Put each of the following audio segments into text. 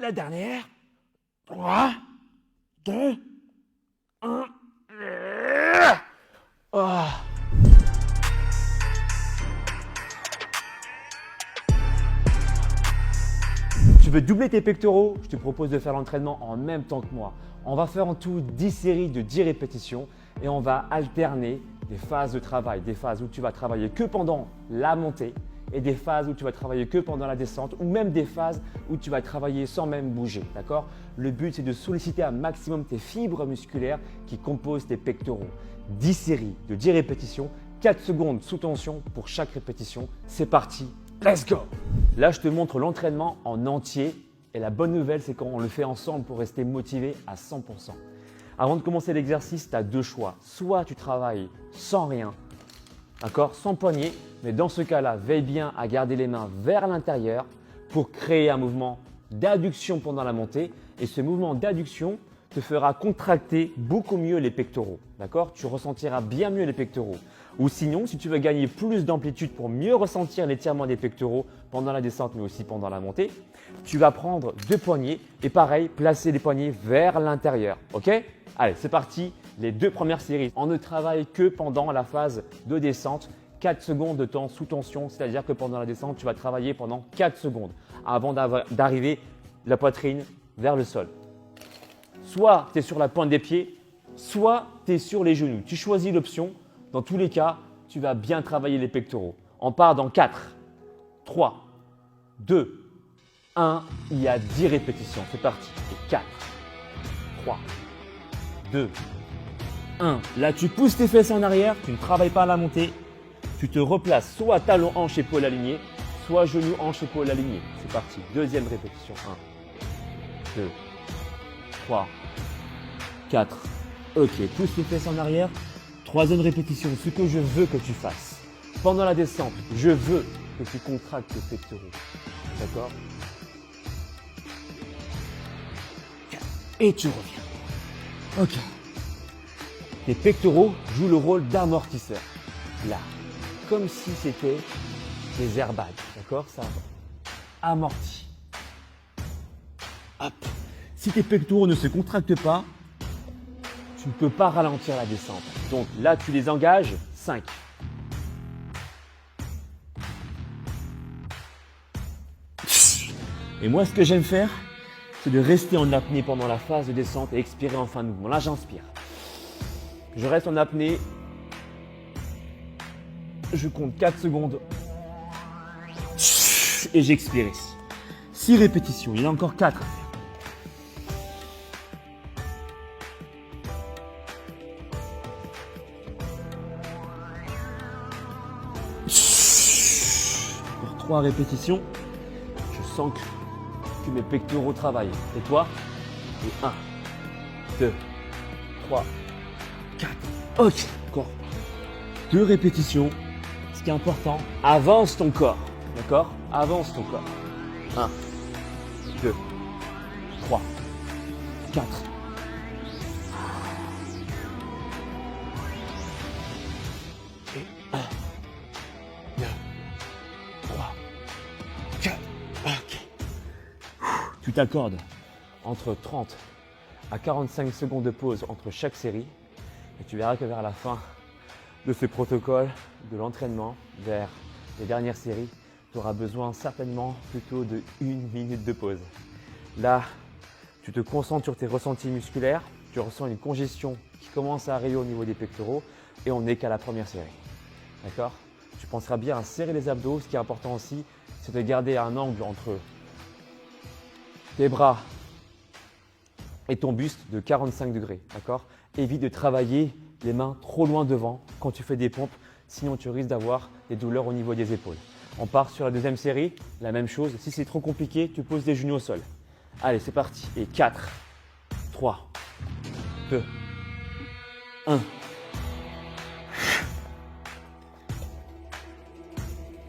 la dernière. 3, 2, 1. Ah. Tu veux doubler tes pectoraux? Je te propose de faire l'entraînement en même temps que moi. On va faire en tout 10 séries de 10 répétitions et on va alterner des phases de travail, des phases où tu vas travailler que pendant la montée et des phases où tu vas travailler que pendant la descente ou même des phases où tu vas travailler sans même bouger, d'accord? Le but, c'est de solliciter un maximum tes fibres musculaires qui composent tes pectoraux. 10 séries de 10 répétitions, 4 secondes sous tension pour chaque répétition. C'est parti, let's go! Là, je te montre l'entraînement en entier et la bonne nouvelle, c'est qu'on le fait ensemble pour rester motivé à 100%. Avant de commencer l'exercice, tu as deux choix. Soit tu travailles sans rien, d'accord, sans poignet, mais dans ce cas-là, veille bien à garder les mains vers l'intérieur pour créer un mouvement d'adduction pendant la montée. Et ce mouvement d'adduction te fera contracter beaucoup mieux les pectoraux, d'accord? Tu ressentiras bien mieux les pectoraux. Ou sinon, si tu veux gagner plus d'amplitude pour mieux ressentir l'étirement des pectoraux pendant la descente, mais aussi pendant la montée, tu vas prendre deux poignets et pareil, placer les poignets vers l'intérieur, ok? Allez, c'est parti, les deux premières séries. On ne travaille que pendant la phase de descente, 4 secondes de temps sous tension, c'est-à-dire que pendant la descente, tu vas travailler pendant 4 secondes avant d'arriver la poitrine vers le sol. Soit tu es sur la pointe des pieds, soit tu es sur les genoux. Tu choisis l'option. Dans tous les cas, tu vas bien travailler les pectoraux. On part dans 4, 3, 2, 1. Il y a 10 répétitions. C'est parti. Et 4, 3, 2, 1. Là, tu pousses tes fesses en arrière. Tu ne travailles pas à la montée. Tu te replaces soit talon, hanche, épaule alignée, soit genou, hanche, épaule alignée. C'est parti. Deuxième répétition. 1, 2, 3, 4. Ok, pousse tes fesses en arrière. Troisième répétition, ce que je veux que tu fasses. Pendant la descente, je veux que tu contractes tes pectoraux. D'accord? Et tu reviens. Ok. Tes pectoraux jouent le rôle d'amortisseur. Là, comme si c'était des airbags. D'accord? Ça amortit. Hop. Si tes pectoraux ne se contractent pas, tu ne peux pas ralentir la descente. Donc là, tu les engages. 5. Et moi, ce que j'aime faire, c'est de rester en apnée pendant la phase de descente et expirer en fin de mouvement. Là, j'inspire. Je reste en apnée. Je compte 4 secondes. Et j'expire ici. 6 répétitions. Il y en a encore 4. Pour 3 répétitions, je sens que mes pectoraux travaillent. Et toi? Et 1, 2, 3, 4. Ok, encore 2 répétitions. Ce qui est important, avance ton corps. D'accord? Avance ton corps. 1, 2, 3, 4. Et 1, 2, 3, 4. Ok. Tu t'accordes entre 30 à 45 secondes de pause entre chaque série et tu verras que vers la fin de ce protocole, de l'entraînement, vers les dernières séries, tu auras besoin certainement plutôt de 1 minute de pause. Là, tu te concentres sur tes ressentis musculaires, tu ressens une congestion qui commence à arriver au niveau des pectoraux et on n'est qu'à la première série. D'accord? Tu penseras bien à serrer les abdos. Ce qui est important aussi, c'est de garder un angle entre tes bras et ton buste de 45 degrés. D'accord? Évite de travailler les mains trop loin devant quand tu fais des pompes, sinon tu risques d'avoir des douleurs au niveau des épaules. On part sur la deuxième série, la même chose. Si c'est trop compliqué, tu poses des genoux au sol. Allez, c'est parti. Et 4, 3, 2, 1.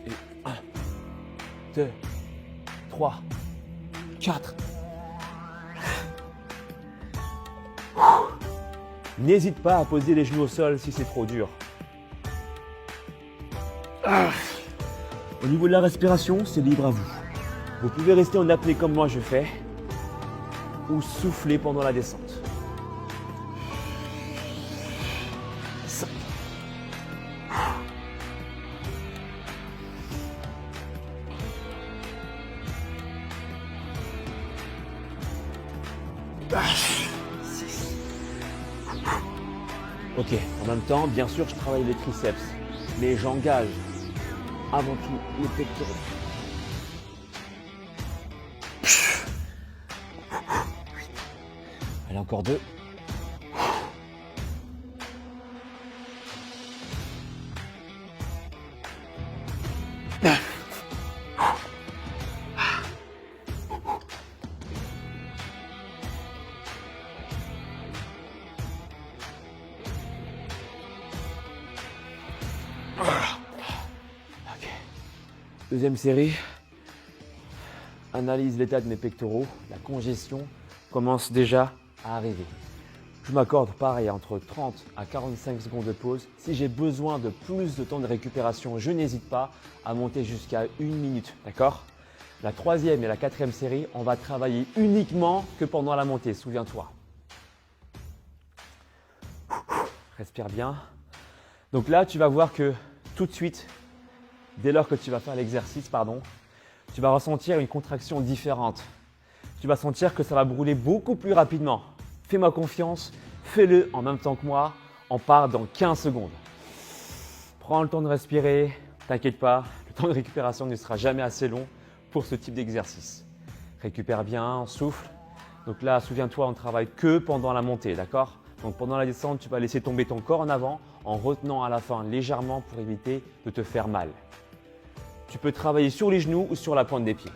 Et 1, 2, 3, 4. N'hésite pas à poser les genoux au sol si c'est trop dur. Au niveau de la respiration, c'est libre à vous. Vous pouvez rester en apnée comme moi je fais. ou souffler pendant la descente. 5. Ok, en même temps, bien sûr, je travaille les triceps, mais j'engage avant tout les pectoraux. Allez, encore 2. Deuxième série, analyse l'état de mes pectoraux. La congestion commence déjà à arriver. Je m'accorde pareil entre 30 à 45 secondes de pause. Si j'ai besoin de plus de temps de récupération, je n'hésite pas à monter jusqu'à 1 minute, d'accord? La troisième et la quatrième série, on va travailler uniquement que pendant la montée, souviens-toi. Respire bien. Donc là, tu vas voir que tout de suite, dès lors que tu vas faire l'exercice, tu vas ressentir une contraction différente. Tu vas sentir que ça va brûler beaucoup plus rapidement. Fais-moi confiance, fais-le en même temps que moi. On part dans 15 secondes. Prends le temps de respirer, t'inquiète pas, le temps de récupération ne sera jamais assez long pour ce type d'exercice. Récupère bien, souffle. Donc là, souviens-toi, on ne travaille que pendant la montée, d'accord? Donc pendant la descente, tu vas laisser tomber ton corps en avant en retenant à la fin légèrement pour éviter de te faire mal. Tu peux travailler sur les genoux ou sur la pointe des pieds.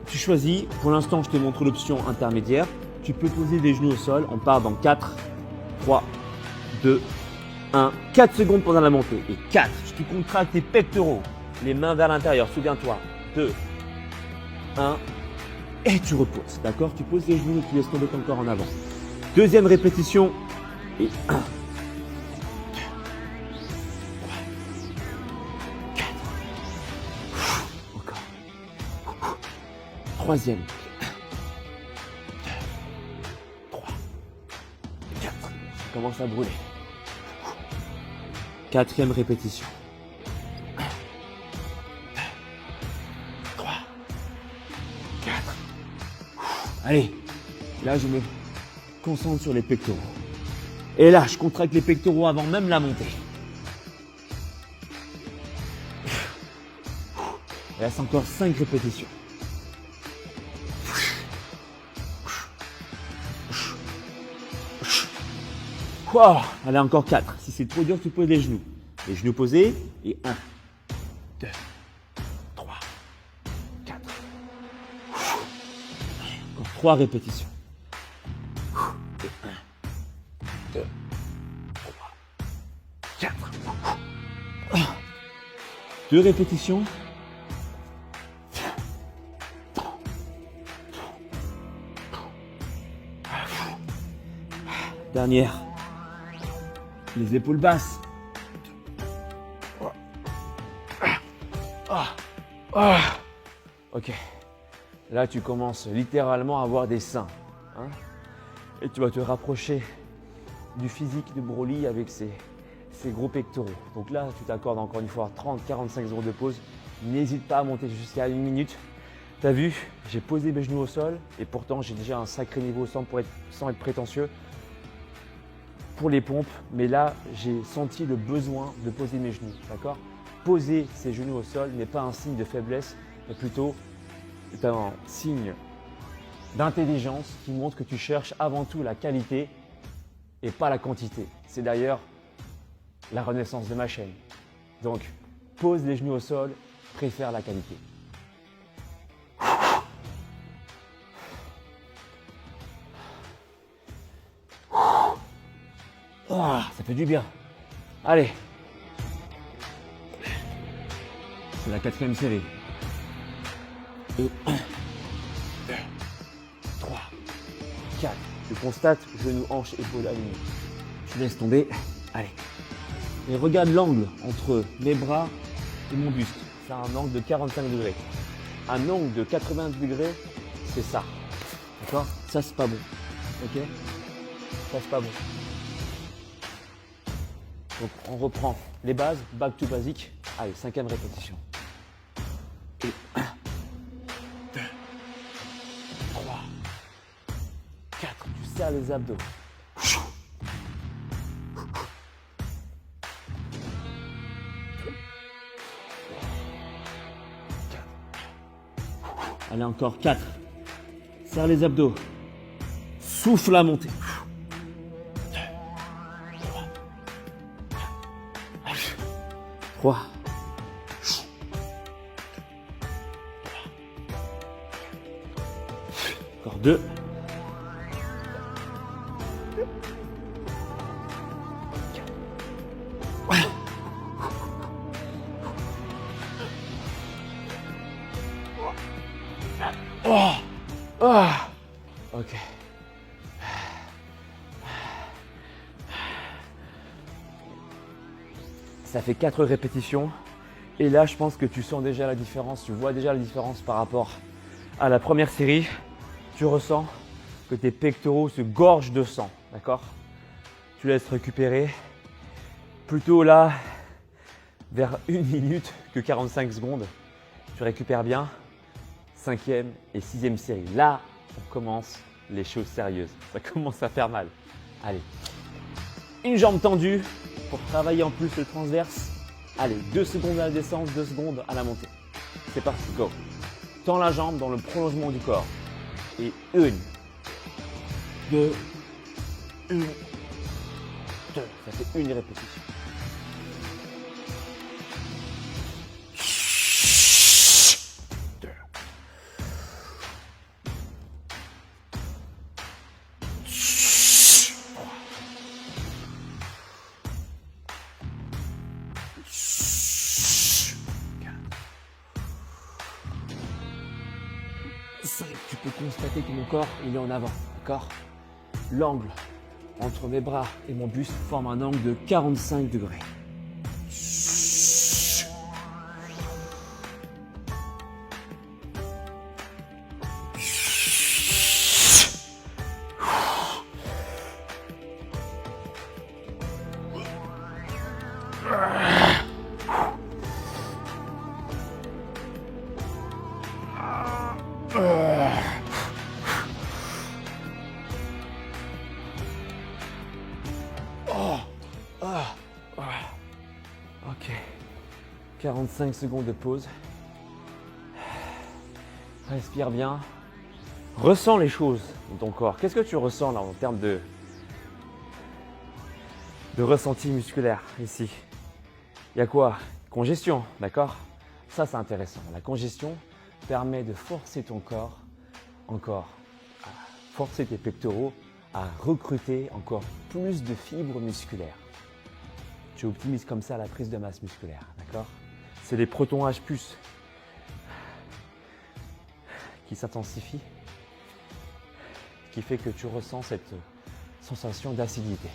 Tu choisis, pour l'instant je te montre l'option intermédiaire. Tu peux poser les genoux au sol, on part dans 4, 3, 2, 1. 4 secondes pendant la montée. Et 4, tu contractes tes pectoraux, les mains vers l'intérieur, souviens-toi. 2, 1, et tu reposes, d'accord? Tu poses les genoux et tu laisses tomber ton corps en avant. Deuxième répétition, et 1. Troisième. 1, 2, 3, 4. Ça commence à brûler. Quatrième répétition. 1, 2, 3, 4. Allez, là je me concentre sur les pectoraux. Et là, je contracte les pectoraux avant même la montée. Il reste encore 5 répétitions. Wow, allez, encore 4. Si c'est trop dur, tu poses les genoux. Les genoux posés. Et 1, 2, 3, 4. Encore 3 répétitions. Et 1, 2, 3, 4. 2 répétitions. Dernière. Les épaules basses. Ok. Là, tu commences littéralement à avoir des seins. Hein, et tu vas te rapprocher du physique de Broly avec ses gros pectoraux. Donc là, tu t'accordes encore une fois 30-45 secondes de pause. N'hésite pas à monter jusqu'à 1 minute. Tu as vu, j'ai posé mes genoux au sol et pourtant j'ai déjà un sacré niveau sans être prétentieux pour les pompes, mais là j'ai senti le besoin de poser mes genoux, d'accord? Poser ses genoux au sol n'est pas un signe de faiblesse, mais plutôt un signe d'intelligence qui montre que tu cherches avant tout la qualité et pas la quantité. C'est d'ailleurs la renaissance de ma chaîne. Donc, pose les genoux au sol, préfère la qualité. Oh, ça fait du bien. Allez. C'est la 4e série. Et 1, 2, 3, 4. Tu constates genoux, hanches, épaules alignées. Tu laisses tomber. Allez. Et regarde l'angle entre mes bras et mon buste. C'est un angle de 45 degrés. Un angle de 80 degrés, c'est ça. D'accord? Ça, c'est pas bon. Ok? Ça, c'est pas bon. Donc, on reprend les bases, back to basic. Allez, 5e répétition. Et 1, 2, 3, 4. Tu serres les abdos. Allez, encore 4. Serre les abdos. Souffle la montée. 3. Encore 2. Oh, oh. Ok. Ça fait 4 répétitions. Et là, je pense que tu sens déjà la différence. Tu vois déjà la différence par rapport à la première série. Tu ressens que tes pectoraux se gorgent de sang. D'accord? Tu laisses récupérer. Plutôt là, vers 1 minute que 45 secondes. Tu récupères bien. 5e et 6e série. Là, on commence les choses sérieuses. Ça commence à faire mal. Allez. Une jambe tendue pour travailler en plus le transverse. Allez, 2 secondes à la descente, 2 secondes à la montée. C'est parti, go. Tends la jambe dans le prolongement du corps. Et 1, 2, 1, 2. Ça fait une répétition. Tu peux constater que mon corps il est en avant, d'accord? L'angle entre mes bras et mon buste forme un angle de 45 degrés. Ok, 45 secondes de pause. Respire bien. Ressens les choses dans ton corps. Qu'est-ce que tu ressens là en termes de ressenti musculaire ici? Il y a quoi? Congestion, d'accord? Ça, c'est intéressant. La congestion permet de forcer ton corps encore, à forcer tes pectoraux à recruter encore plus de fibres musculaires. Tu optimises comme ça la prise de masse musculaire, d'accord? C'est les protons H+, qui s'intensifient, qui fait que tu ressens cette sensation d'acidité.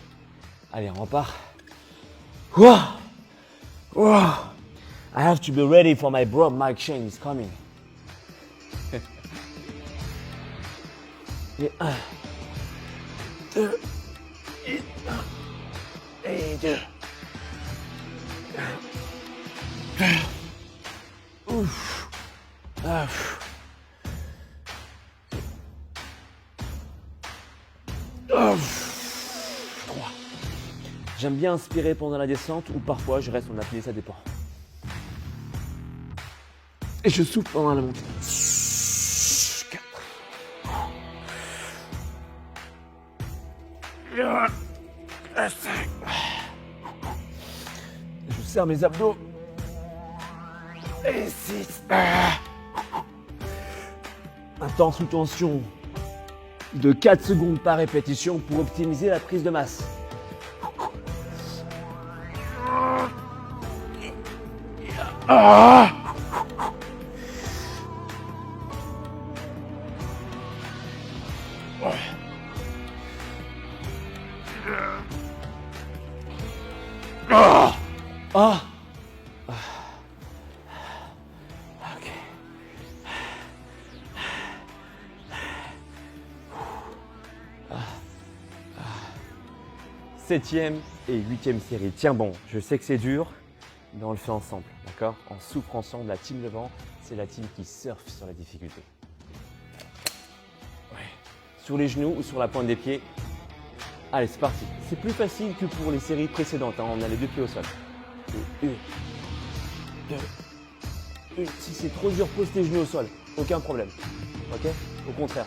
Allez, on repart. Wouah! Wouah! I have to be ready for my bro, Mike Shane is coming. Et 1, 2, et 1, et 2. Ouf. Ouf. Ouf. 3. J'aime bien inspirer pendant la descente ou parfois je reste en apnée, ça dépend. Et je souffle pendant la montée. 4. Et 5. Je serre mes abdos. Et 6. Un temps sous tension de 4 secondes par répétition pour optimiser la prise de masse. Ok. 7e et 8e série. Tiens bon, je sais que c'est dur, mais on le fait ensemble, d'accord? On souffre ensemble. La team Levant, c'est la team qui surfe sur la difficulté. Ouais. Sur les genoux ou sur la pointe des pieds. Allez, c'est parti. C'est plus facile que pour les séries précédentes, hein. On a les 2 pieds au sol. Et 1, 2, 1. Si c'est trop dur, pose tes genoux au sol. Aucun problème. Ok? Au contraire.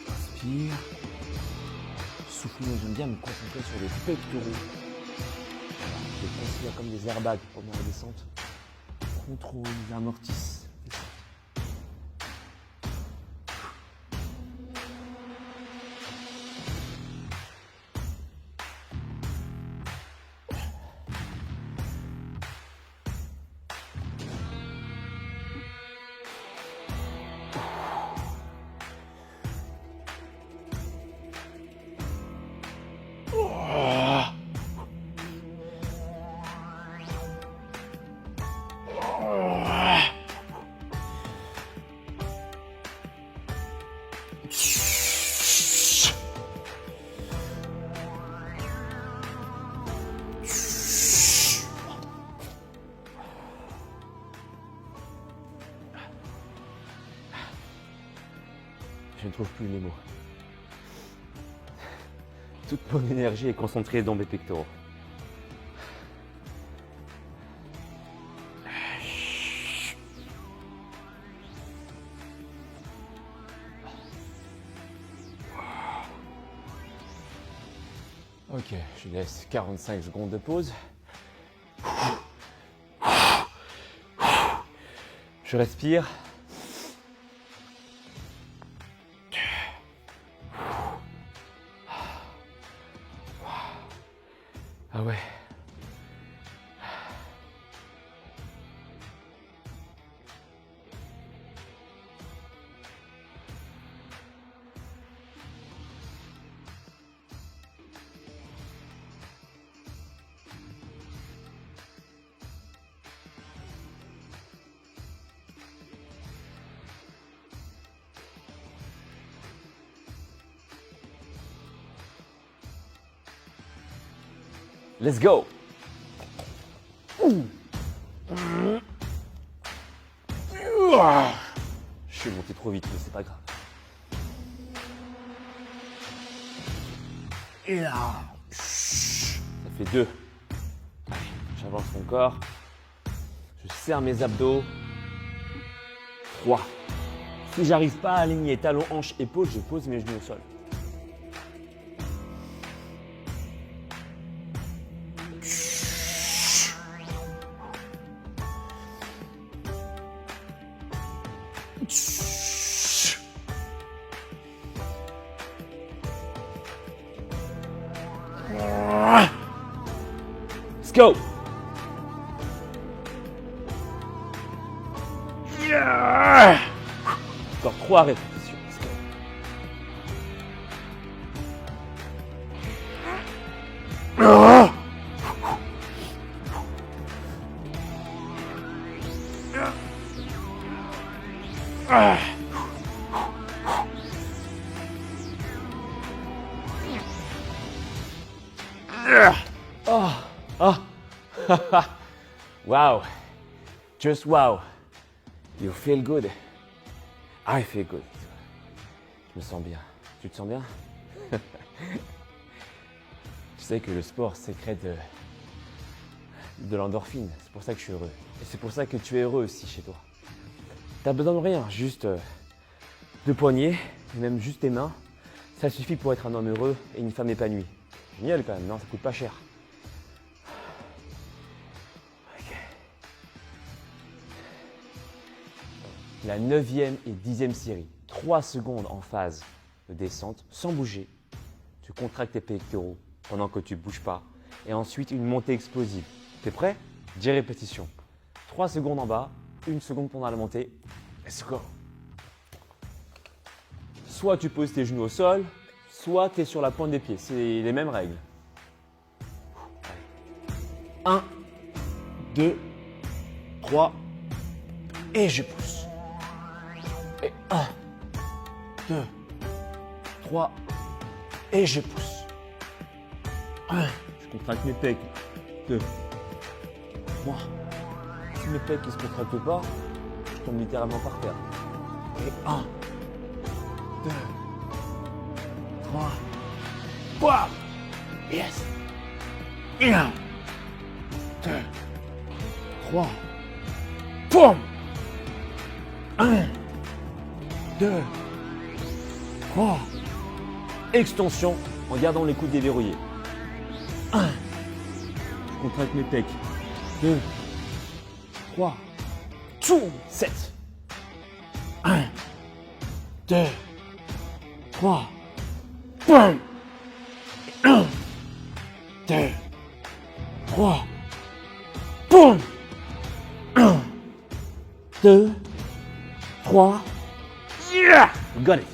Inspire. Souffle, j'aime bien me concentrer sur les pectoraux. Je les considère comme des airbags pendant la descente. Contrôle, amortisse. Je ne trouve plus les mots. Toute mon énergie est concentrée dans mes pectoraux. Ok, je laisse 45 secondes de pause. Je respire. Ah ouais. Let's go! Je suis monté trop vite, mais c'est pas grave. Et là, ça fait 2. Allez, j'avance mon corps. Je serre mes abdos. 3. Si j'arrive pas à aligner talons, hanches, épaules, je pose mes genoux au sol. 'Let's go! Encore 3 répétitions. Let's go. Oh, oh, wow, just wow. You feel good. I feel good. Je me sens bien. Tu te sens bien? Tu sais que le sport sécrète de l'endorphine. C'est pour ça que je suis heureux. Et c'est pour ça que tu es heureux aussi chez toi. T'as besoin de rien, juste 2 poignets, et même juste tes mains. Ça suffit pour être un homme heureux et une femme épanouie. Génial quand même, non? Ça coûte pas cher. Okay. La 9e et 10e série. 3 secondes en phase de descente, sans bouger. Tu contractes tes pectoraux pendant que tu ne bouges pas. Et ensuite, une montée explosive. T'es prêt? 10 répétitions. 3 secondes en bas, 1 seconde pendant la montée. Let's go. Soit tu poses tes genoux au sol, soit tu es sur la pointe des pieds. C'est les mêmes règles. 1, 2, 3 et je pousse. Et 1, 2, 3. Et je pousse. 1. Je contracte mes pecs. 2, 3. Si mes pecs ne se contractent pas, je tombe littéralement par terre. Et 1, 2, 3. Bam! Yes! 1, 2, 3. Boum! 1, 2, 3. Extension en gardant les coudes déverrouillés. 1. Je contracte mes pecs. 2, 3. 7. 1, 2, 3. Boum! 1, 2, 3. Boum! 1, 2, 3. Yeah! Got it.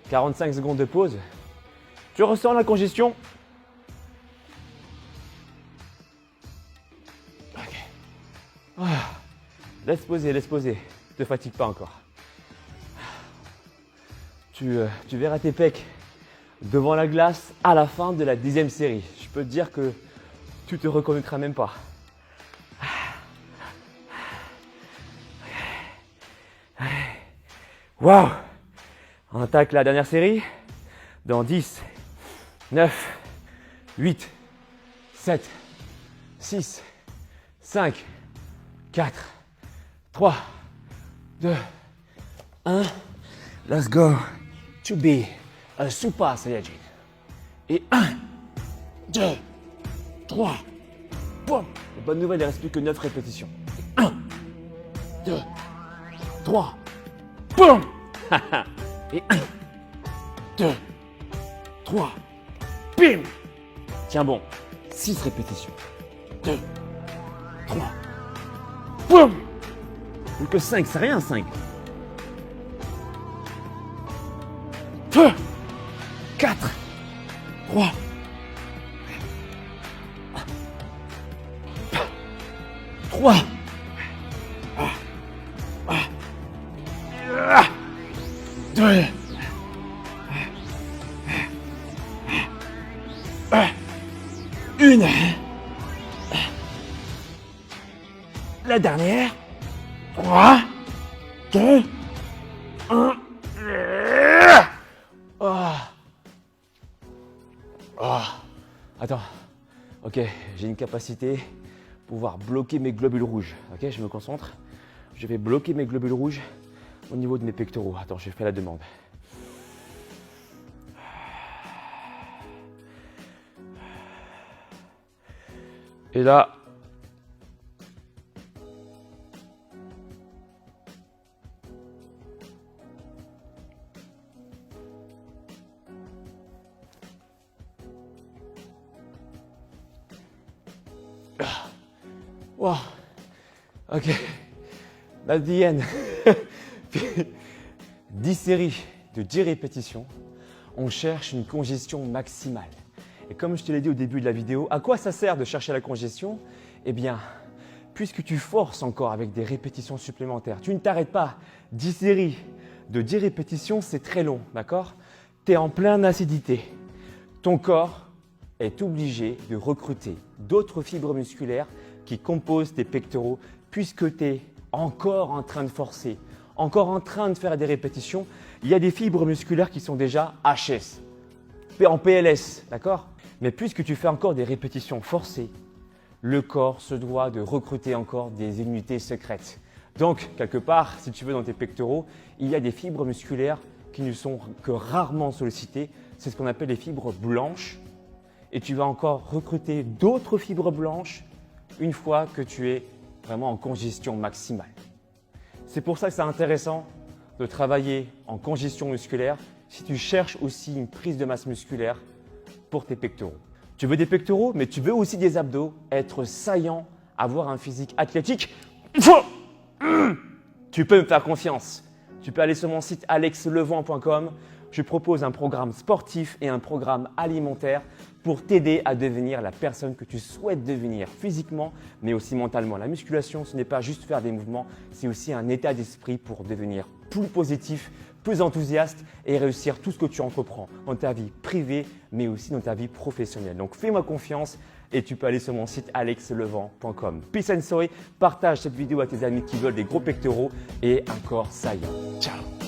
45 secondes de pause. Tu ressens la congestion? Ok. Laisse poser, laisse poser. Ne te fatigue pas encore. Tu verras tes pecs devant la glace à la fin de la 10e série. Je peux te dire que tu te reconnaîtras même pas. Waouh! On attaque la dernière série dans 10, 9, 8, 7, 6, 5, 4, 3, 2, 1. Let's go to be a Super Saiyajin. Et 1, 2, 3, boum! La bonne nouvelle, il ne reste plus que 9 répétitions. 1, 2, 3, boum! Et 1, 2, 3, bim! Tiens bon, 6 répétitions. 2, 3, boum! Plus que 5, c'est rien 5. 2, 4, 3, 3, 2, 1. La dernière. 3, 2, 1. Attends. Ok, j'ai une capacité pouvoir bloquer mes globules rouges. Ok, je me concentre. Je vais bloquer mes globules rouges au niveau de mes pectoraux. Attends, je fais la demande. Et là, wow, ok, that's the end. 10 séries de 10 répétitions, on cherche une congestion maximale. Et comme je te l'ai dit au début de la vidéo, à quoi ça sert de chercher la congestion? Eh bien, puisque tu forces encore avec des répétitions supplémentaires, tu ne t'arrêtes pas. 10 séries de 10 répétitions, c'est très long, d'accord? Tu es en pleine acidité. Ton corps est obligé de recruter d'autres fibres musculaires qui composent tes pectoraux puisque tu es encore en train de forcer, encore en train de faire des répétitions. Il y a des fibres musculaires qui sont déjà HS, en PLS, d'accord? Mais puisque tu fais encore des répétitions forcées, le corps se doit de recruter encore des unités secrètes. Donc, quelque part, si tu veux, dans tes pectoraux, il y a des fibres musculaires qui ne sont que rarement sollicitées. C'est ce qu'on appelle les fibres blanches. Et tu vas encore recruter d'autres fibres blanches une fois que tu es vraiment en congestion maximale. C'est pour ça que c'est intéressant de travailler en congestion musculaire si tu cherches aussi une prise de masse musculaire pour tes pectoraux. Tu veux des pectoraux, mais tu veux aussi des abdos, être saillant, avoir un physique athlétique. Tu peux me faire confiance. Tu peux aller sur mon site alexlevent.com Je propose un programme sportif et un programme alimentaire pour t'aider à devenir la personne que tu souhaites devenir physiquement, mais aussi mentalement. La musculation, ce n'est pas juste faire des mouvements, c'est aussi un état d'esprit pour devenir plus positif, plus enthousiaste et réussir tout ce que tu entreprends dans ta vie privée, mais aussi dans ta vie professionnelle. Donc fais-moi confiance et tu peux aller sur mon site alexlevent.com. Peace and sorry, partage cette vidéo à tes amis qui veulent des gros pectoraux et un corps saillant. Ciao!